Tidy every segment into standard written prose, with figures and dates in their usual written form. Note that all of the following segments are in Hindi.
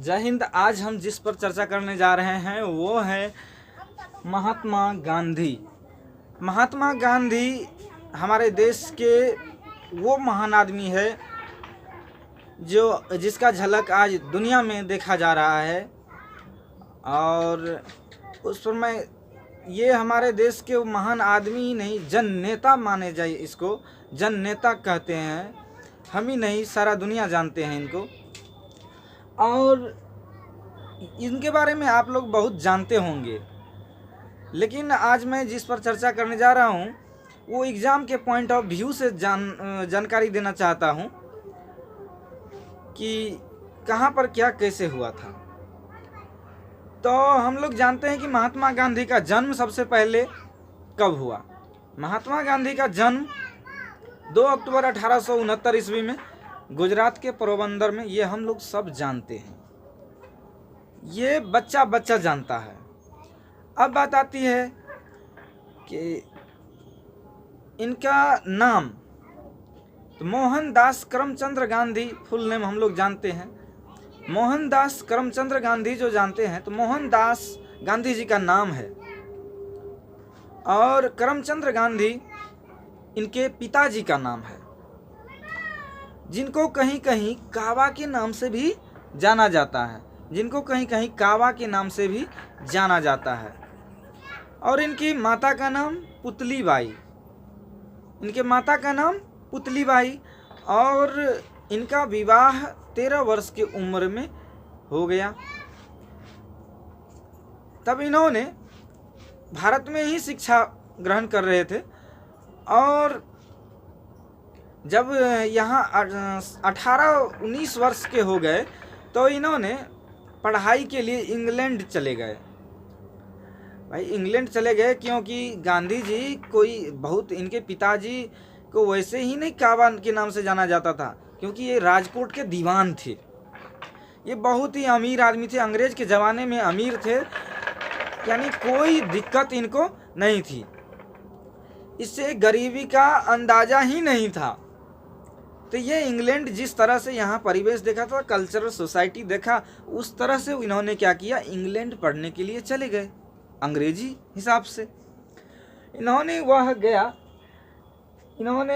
जय हिंद। आज हम जिस पर चर्चा करने जा रहे हैं वो है महात्मा गांधी। महात्मा गांधी हमारे देश के वो महान आदमी है जिसका झलक आज दुनिया में देखा जा रहा है। और उस समय ये हमारे देश के महान आदमी ही नहीं, जन नेता माने जाए, इसको जन नेता कहते हैं। हम ही नहीं, सारा दुनिया जानते हैं इनको। और इनके बारे में आप लोग बहुत जानते होंगे, लेकिन आज मैं जिस पर चर्चा करने जा रहा हूँ वो एग्ज़ाम के पॉइंट ऑफ व्यू से जानकारी देना चाहता हूँ कि कहाँ पर क्या कैसे हुआ था। तो हम लोग जानते हैं कि महात्मा गांधी का जन्म सबसे पहले कब हुआ। महात्मा गांधी का जन्म 2 अक्टूबर 1869 ईस्वी में गुजरात के पोरबंदर में। ये हम लोग सब जानते हैं, ये बच्चा बच्चा जानता है। अब बात आती है कि इनका नाम, तो मोहनदास करमचंद गांधी फुल नेम हम लोग जानते हैं। मोहनदास करमचंद गांधी जो जानते हैं, तो मोहनदास गांधी जी का नाम है और करमचंद गांधी इनके पिताजी का नाम है, जिनको कहीं कहीं कावा के नाम से भी जाना जाता है, जिनको कहीं कहीं कावा के नाम से भी जाना जाता है। और इनकी माता का नाम पुतली बाई, इनके माता का नाम पुतली बाई। और इनका विवाह 13 वर्ष की उम्र में हो गया। तब इन्होंने भारत में ही शिक्षा ग्रहण कर रहे थे और जब यहाँ 18-19 वर्ष के हो गए तो इन्होंने पढ़ाई के लिए इंग्लैंड चले गए। भाई इंग्लैंड चले गए क्योंकि गांधी जी कोई बहुत, इनके पिताजी को वैसे ही नहीं कावा के नाम से जाना जाता था, क्योंकि ये राजकोट के दीवान थे। ये बहुत ही अमीर आदमी थे, अंग्रेज के ज़माने में अमीर थे, यानी कोई दिक्कत इनको नहीं थी। इससे गरीबी का अंदाज़ा ही नहीं था। तो ये इंग्लैंड जिस तरह से यहाँ परिवेश देखा था, कल्चरल सोसाइटी देखा, उस तरह से इन्होंने क्या किया, इंग्लैंड पढ़ने के लिए चले गए अंग्रेजी हिसाब से। इन्होंने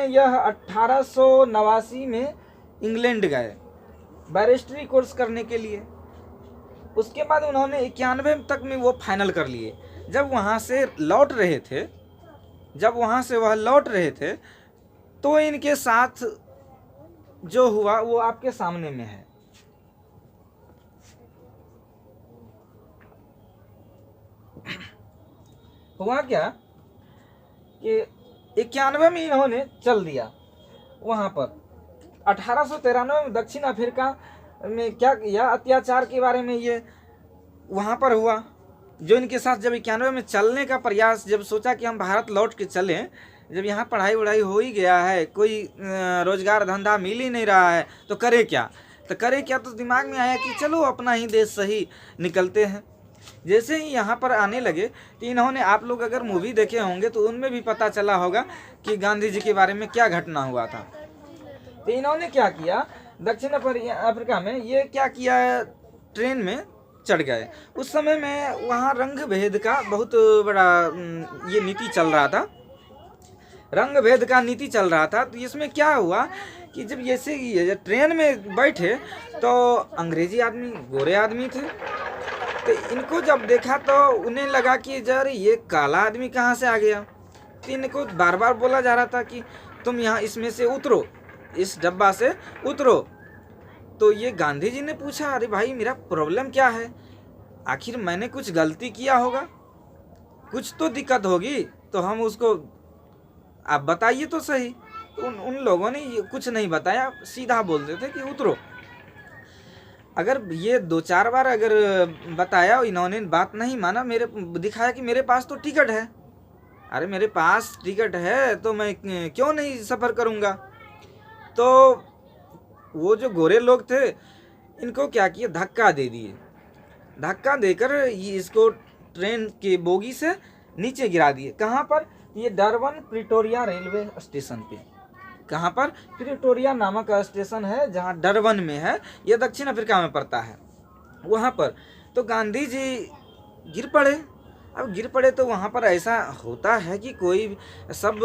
यह 1889 में इंग्लैंड गए बैरिस्ट्री कोर्स करने के लिए। उसके बाद उन्होंने 91 तक में वो फाइनल कर लिए। जब वहाँ से वह लौट रहे थे तो इनके साथ जो हुआ वो आपके सामने में है। हुआ क्या कि 91 में इन्होंने चल दिया वहाँ पर। 1893 में दक्षिण अफ्रीका में क्या किया, अत्याचार के बारे में ये वहाँ पर हुआ। जो इनके साथ जब 91 में चलने का प्रयास, जब सोचा कि हम भारत लौट के चलें, जब यहाँ पढ़ाई वढ़ाई हो ही गया है, कोई रोजगार धंधा मिल ही नहीं रहा है, तो करे क्या। तो दिमाग में आया कि चलो अपना ही देश सही, निकलते हैं। जैसे ही यहाँ पर आने लगे तो इन्होंने, आप लोग अगर मूवी देखे होंगे तो उनमें भी पता चला होगा कि गांधी जी के बारे में क्या घटना हुआ था। तो इन्होंने क्या किया, दक्षिण अफ्रीका में ये क्या किया, ट्रेन में चढ़ गए। उस समय में वहाँ रंग भेद का बहुत बड़ा ये नीति चल रहा था, रंग भेद का नीति चल रहा था। तो इसमें क्या हुआ कि जब ये ट्रेन में बैठे तो अंग्रेजी आदमी, गोरे आदमी थे। तो इनको जब देखा तो उन्हें लगा कि यार ये काला आदमी कहाँ से आ गया। तो इनको बार बार बोला जा रहा था कि तुम यहाँ इसमें से उतरो, इस डब्बा से उतरो। तो ये गांधी जी ने पूछा, अरे भाई मेरा प्रॉब्लम क्या है, आखिर मैंने कुछ गलती किया होगा, कुछ तो दिक्कत होगी, तो हम उसको आप बताइए तो सही। तो उन लोगों ने कुछ नहीं बताया, सीधा बोल देते कि उतरो। अगर ये 2-4 बार अगर बताया, इन्होंने बात नहीं माना, दिखाया कि मेरे पास तो टिकट है। अरे मेरे पास टिकट है तो मैं क्यों नहीं सफ़र करूँगा। तो वो जो गोरे लोग थे इनको क्या किया, धक्का दे दिए। धक्का देकर इसको ट्रेन के बोगी से नीचे गिरा दिए। कहाँ पर, ये डरबन प्रिटोरिया रेलवे स्टेशन पे। कहाँ पर, प्रिटोरिया नामक स्टेशन है जहाँ डरबन में है, ये दक्षिण अफ्रीका में पड़ता है। वहाँ पर। तो गांधी जी गिर पड़े। अब गिर पड़े तो वहाँ पर ऐसा होता है कि कोई सब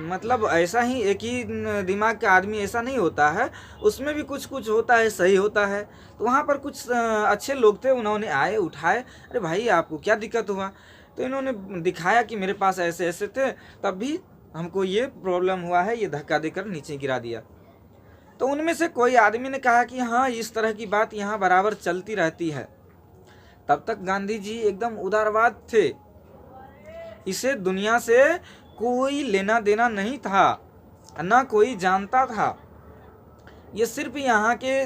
मतलब ऐसा ही एक ही दिमाग का आदमी ऐसा नहीं होता है, उसमें भी कुछ कुछ होता है सही होता है। तो वहाँ पर कुछ अच्छे लोग थे, उन्होंने आए उठाए, अरे भाई आपको क्या दिक्कत हुआ? तो इन्होंने दिखाया कि मेरे पास ऐसे ऐसे थे, तब भी हमको ये प्रॉब्लम हुआ है, ये धक्का देकर नीचे गिरा दिया। तो उनमें से कोई आदमी ने कहा कि हाँ इस तरह की बात यहाँ बराबर चलती रहती है। तब तक गांधी जी एकदम उदारवाद थे, इसे दुनिया से कोई लेना देना नहीं था, ना कोई जानता था। ये सिर्फ यहाँ के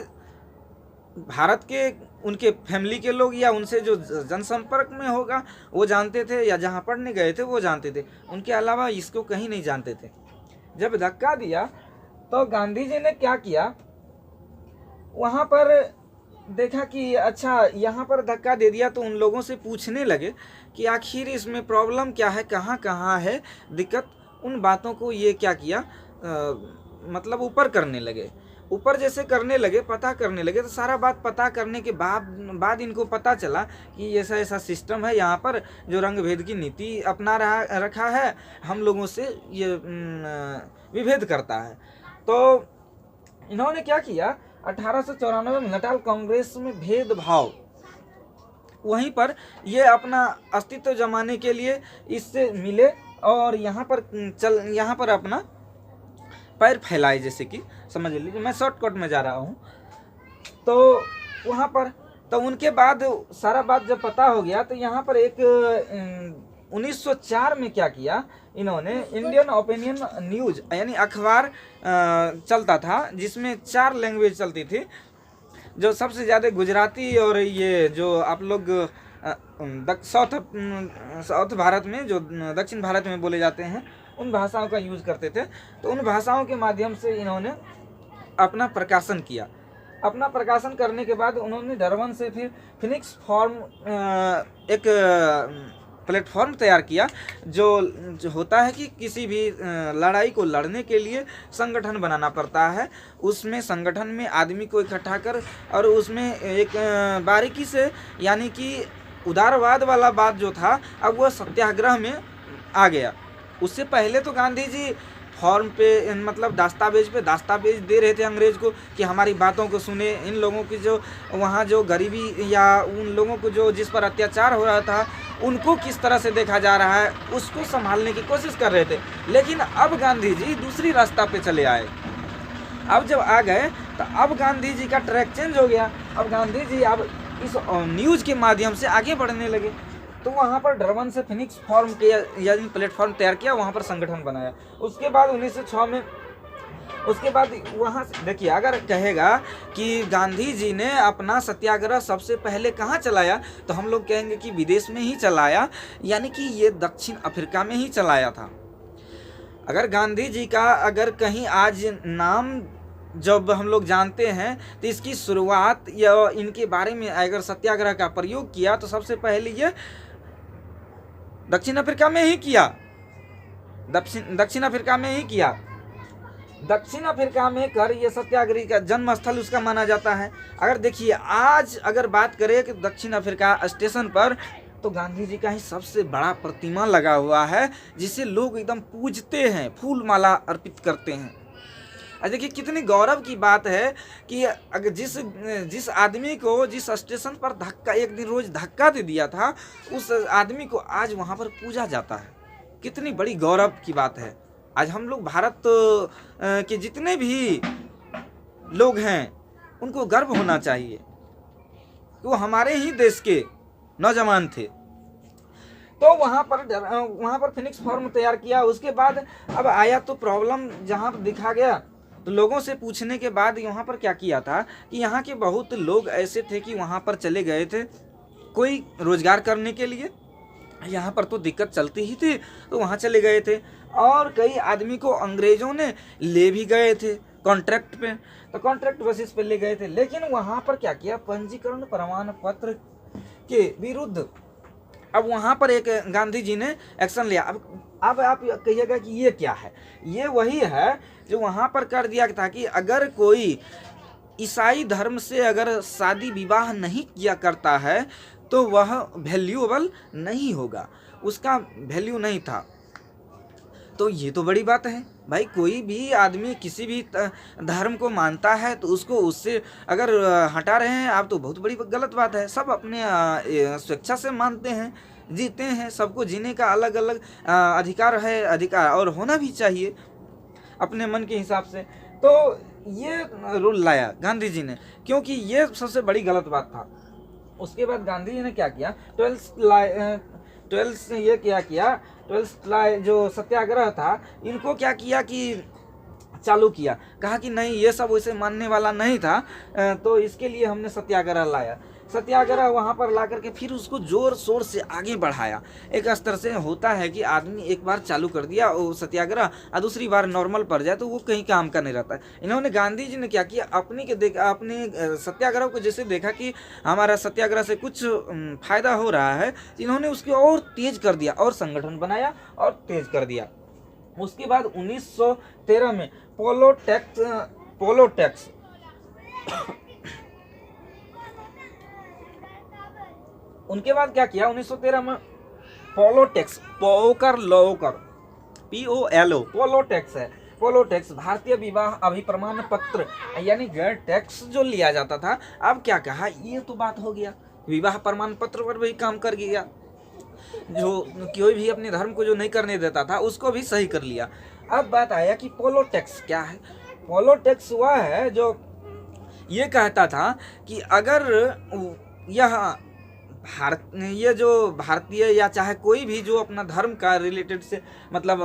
भारत के उनके फैमिली के लोग या उनसे जो जनसंपर्क में होगा वो जानते थे, या जहाँ पढ़ने गए थे वो जानते थे, उनके अलावा इसको कहीं नहीं जानते थे। जब धक्का दिया तो गांधी जी ने क्या किया, वहाँ पर देखा कि अच्छा यहाँ पर धक्का दे दिया, तो उन लोगों से पूछने लगे कि आखिर इसमें प्रॉब्लम क्या है, कहाँ कहाँ है दिक्कत। उन बातों को ये क्या किया, मतलब करने लगे। ऊपर जैसे करने लगे, पता करने लगे, तो सारा बात पता करने के बाद इनको पता चला कि ऐसा ऐसा सिस्टम है यहाँ पर जो रंग भेद की नीति अपना रखा है, हम लोगों से ये विभेद करता है। तो इन्होंने क्या किया, 1894 में नटाल कांग्रेस में भेदभाव, वहीं पर ये अपना अस्तित्व जमाने के लिए इससे मिले और यहाँ पर अपना पैर फैलाए, जैसे कि समझ लीजिए, मैं शॉर्टकट में जा रहा हूँ। तो वहाँ पर तो उनके बाद सारा बात जब पता हो गया, तो यहाँ पर एक 1904 में क्या किया इन्होंने, इंडियन ओपिनियन न्यूज यानी अखबार चलता था, जिसमें 4 लैंग्वेज चलती थी, जो सबसे ज़्यादा गुजराती और ये जो आप लोग साउथ भारत में, जो दक्षिण भारत में बोले जाते हैं, उन भाषाओं का यूज़ करते थे। तो उन भाषाओं के माध्यम से इन्होंने अपना प्रकाशन किया। अपना प्रकाशन करने के बाद उन्होंने डरबन से फिर फिनिक्स फॉर्म एक प्लेटफॉर्म तैयार किया, जो होता है कि किसी भी लड़ाई को लड़ने के लिए संगठन बनाना पड़ता है, उसमें संगठन में आदमी को इकट्ठा कर और उसमें एक बारीकी से, यानी कि उदारवाद वाला बात जो था, अब वह सत्याग्रह में आ गया। उससे पहले तो गांधी जी फॉर्म पे, मतलब दास्तावेज दे रहे थे अंग्रेज को कि हमारी बातों को सुने, इन लोगों की जो वहाँ जो गरीबी या उन लोगों को जो जिस पर अत्याचार हो रहा था उनको किस तरह से देखा जा रहा है, उसको संभालने की कोशिश कर रहे थे। लेकिन अब गांधी जी दूसरी रास्ता पे चले आए। अब जब आ गए तो अब गांधी जी का ट्रैक चेंज हो गया। अब गांधी जी अब इस न्यूज़ के माध्यम से आगे बढ़ने लगे। तो वहाँ पर डरबन से फिनिक्स फॉर्म के यानी प्लेटफॉर्म तैयार किया, वहाँ पर संगठन बनाया। उसके बाद 1906 में, उसके बाद वहाँ से देखिए, अगर कहेगा कि गांधी जी ने अपना सत्याग्रह सबसे पहले कहाँ चलाया, तो हम लोग कहेंगे कि विदेश में ही चलाया, यानी कि ये दक्षिण अफ्रीका में ही चलाया था। अगर गांधी जी का अगर कहीं आज नाम जब हम लोग जानते हैं, तो इसकी शुरुआत या इनके बारे में अगर सत्याग्रह का प्रयोग किया तो सबसे पहले ये दक्षिण अफ्रीका में ही किया। दक्षिण अफ्रीका में ही किया। दक्षिण अफ्रीका में कर ये सत्याग्रह का जन्म स्थल उसका माना जाता है। अगर देखिए आज अगर बात करें कि दक्षिण अफ्रीका स्टेशन पर, तो गांधी जी का ही सबसे बड़ा प्रतिमा लगा हुआ है, जिसे लोग एकदम पूजते हैं, फूल माला अर्पित करते हैं। देखिए कितनी गौरव की बात है कि अगर जिस आदमी को जिस स्टेशन पर धक्का एक दिन रोज धक्का दे दिया था, उस आदमी को आज वहाँ पर पूजा जाता है। कितनी बड़ी गौरव की बात है। आज हम लोग भारत के जितने भी लोग हैं उनको गर्व होना चाहिए कि वो हमारे ही देश के नौजवान थे। तो वहाँ पर फिनिक्स फॉर्म तैयार किया। उसके बाद अब आया तो प्रॉब्लम जहाँ पर दिखा गया, तो लोगों से पूछने के बाद यहाँ पर क्या किया था कि यहाँ के बहुत लोग ऐसे थे कि वहाँ पर चले गए थे कोई रोजगार करने के लिए, यहाँ पर तो दिक्कत चलती ही थी, तो वहाँ चले गए थे। और कई आदमी को अंग्रेजों ने ले भी गए थे कॉन्ट्रैक्ट पे, तो कॉन्ट्रैक्ट बेसिस पे ले गए थे। लेकिन वहाँ पर क्या किया, पंजीकरण प्रमाण पत्र के विरुद्ध अब वहाँ पर एक गांधी जी ने एक्शन लिया। अब आप कहिएगा कि ये क्या है, ये वही है जो वहाँ पर कर दिया था कि अगर कोई ईसाई धर्म से अगर शादी विवाह नहीं किया करता है तो वह वैल्यूएबल नहीं होगा, उसका वैल्यू नहीं था। तो ये तो बड़ी बात है भाई, कोई भी आदमी किसी भी धर्म को मानता है तो उसको उससे अगर हटा रहे हैं आप तो बहुत बड़ी गलत बात है। सब अपने स्वेच्छा से मानते हैं, जीते हैं, सबको जीने का अलग अलग अधिकार है, अधिकार और होना भी चाहिए अपने मन के हिसाब से। तो ये रूल लाया गांधी जी ने, क्योंकि ये सबसे बड़ी गलत बात था। उसके बाद गांधी जी ने क्या किया, 12th जो सत्याग्रह था इनको क्या किया कि चालू किया, कहा कि नहीं ये सब वैसे मानने वाला नहीं था, तो इसके लिए हमने सत्याग्रह लाया। सत्याग्रह वहाँ पर ला करके फिर उसको जोर शोर से आगे बढ़ाया। एक स्तर से होता है कि आदमी एक बार चालू कर दिया वो सत्याग्रह और दूसरी बार नॉर्मल पड़ जाए तो वो कहीं काम का नहीं रहता है। इन्होंने गांधी जी ने क्या किया, अपने सत्याग्रह को जैसे देखा कि हमारा सत्याग्रह से कुछ फायदा हो रहा है, इन्होंने उसको और तेज कर दिया और संगठन बनाया और तेज कर दिया। उसके बाद 1913 में पोलो टैक्स उनके बाद क्या किया, 1913 में पोलो टैक्स पोलो टैक्स भारतीय विवाह अभिप्रमाण पत्र यानी गैर टैक्स जो लिया जाता था। अब क्या कहा, ये तो बात हो गया, विवाह प्रमाण पत्र पर भी काम कर गया, जो कोई भी अपने धर्म को जो नहीं करने देता था उसको भी सही कर लिया। अब बात आया कि पोलो टैक्स क्या है। पोलो टैक्स वह है जो ये कहता था कि अगर यह ये जो भारतीय या चाहे कोई भी जो अपना धर्म का रिलेटेड से मतलब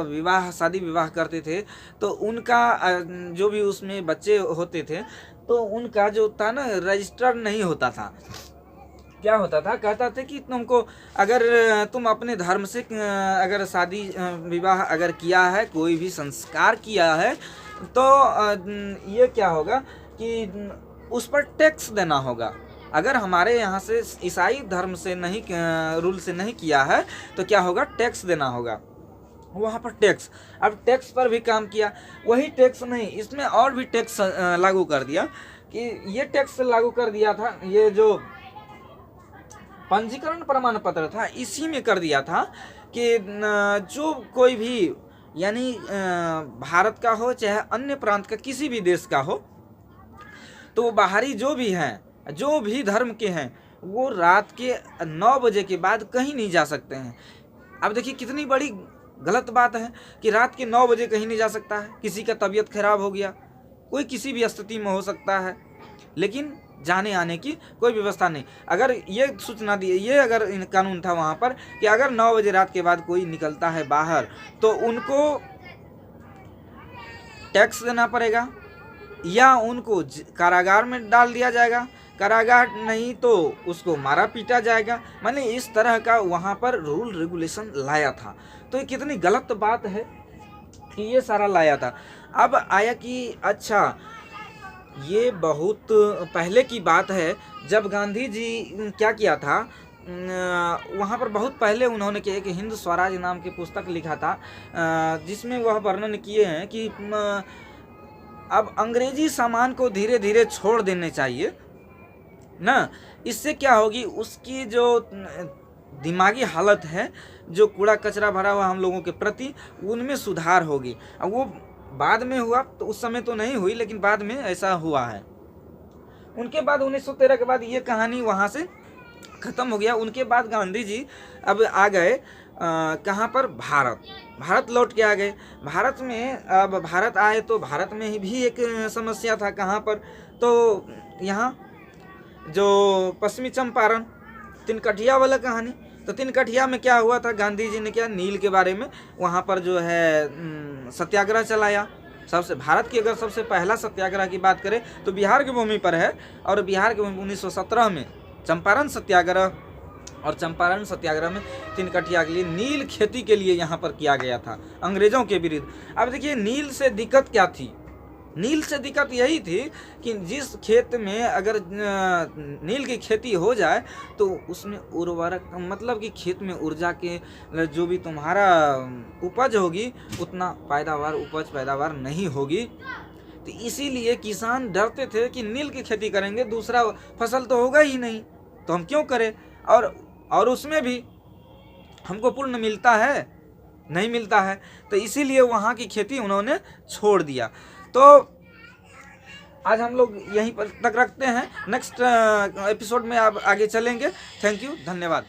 शादी विवाह करते थे तो उनका जो भी उसमें बच्चे होते थे तो उनका जो था ना रजिस्टर नहीं होता था। क्या होता था, कहता था कि तुमको अगर तुम अपने धर्म से अगर शादी विवाह अगर किया है, कोई भी संस्कार किया है तो ये क्या होगा कि उस पर टैक्स देना होगा। अगर हमारे यहाँ से ईसाई धर्म से नहीं रूल से नहीं किया है तो क्या होगा, टैक्स देना होगा वहाँ पर टैक्स। अब टैक्स पर भी काम किया, वही टैक्स नहीं इसमें और भी टैक्स लागू कर दिया कि ये टैक्स लागू कर दिया था, ये जो पंजीकरण प्रमाण पत्र था इसी में कर दिया था कि जो कोई भी यानी भारत का हो चाहे अन्य प्रांत का किसी भी देश का हो तो बाहरी जो भी हैं जो भी धर्म के हैं वो रात के 9 बजे के बाद कहीं नहीं जा सकते हैं। अब देखिए कितनी बड़ी गलत बात है कि रात के 9 बजे कहीं नहीं जा सकता है। किसी का तबीयत खराब हो गया, कोई किसी भी स्थिति में हो सकता है, लेकिन जाने आने की कोई व्यवस्था नहीं। अगर ये सूचना दी, ये अगर कानून था वहाँ पर कि अगर 9 बजे रात के बाद कोई निकलता है बाहर तो उनको टैक्स देना पड़ेगा या उनको कारागार में डाल दिया जाएगा, कारागार नहीं तो उसको मारा पीटा जाएगा। मैंने इस तरह का वहाँ पर रूल रेगुलेशन लाया था। तो ये कितनी गलत बात है कि ये सारा लाया था। अब आया कि अच्छा ये बहुत पहले की बात है जब गांधी जी क्या किया था, वहाँ पर बहुत पहले उन्होंने एक हिंद स्वराज नाम की पुस्तक लिखा था जिसमें वह वर्णन किए हैं कि अब अंग्रेजी सामान को धीरे धीरे छोड़ देने चाहिए ना। इससे क्या होगी, उसकी जो दिमागी हालत है, जो कूड़ा कचरा भरा हुआ हम लोगों के प्रति, उनमें सुधार होगी। अब वो बाद में हुआ तो उस समय तो नहीं हुई, लेकिन बाद में ऐसा हुआ है। उनके बाद 1913 के बाद ये कहानी वहाँ से ख़त्म हो गया। उनके बाद गांधी जी अब आ गए कहाँ पर, भारत लौट के आ गए। भारत में अब भारत आए तो भारत में ही भी एक समस्या था। कहाँ पर, तो यहाँ जो पश्चिमी चंपारण तिनकठिया वाला कहानी, तो तिनकठिया में क्या हुआ था, गांधी जी ने क्या नील के बारे में वहाँ पर जो है सत्याग्रह चलाया। सबसे भारत की अगर सबसे पहला सत्याग्रह की बात करें तो बिहार की भूमि पर है, और बिहार के 1917 में चंपारण सत्याग्रह, और चंपारण सत्याग्रह में तिनकठिया के लिए नील खेती के लिए यहाँ पर किया गया था अंग्रेजों के विरुद्ध। अब देखिए नील से दिक्कत क्या थी, नील से दिक्कत यही थी कि जिस खेत में अगर नील की खेती हो जाए तो उसमें उर्वरक मतलब कि खेत में ऊर्जा के जो भी तुम्हारा उपज होगी उतना पैदावार नहीं होगी। तो तो इसीलिए किसान डरते थे कि नील की खेती करेंगे, दूसरा फसल तो होगा ही नहीं, तो हम क्यों करें। और उसमें भी हमको पुण्य मिलता है, नहीं मिलता है, तो इसीलिए वहाँ की खेती उन्होंने छोड़ दिया। तो आज हम लोग यहीं पर तक रखते हैं, नेक्स्ट एपिसोड में आप आगे चलेंगे। थैंक यू, धन्यवाद।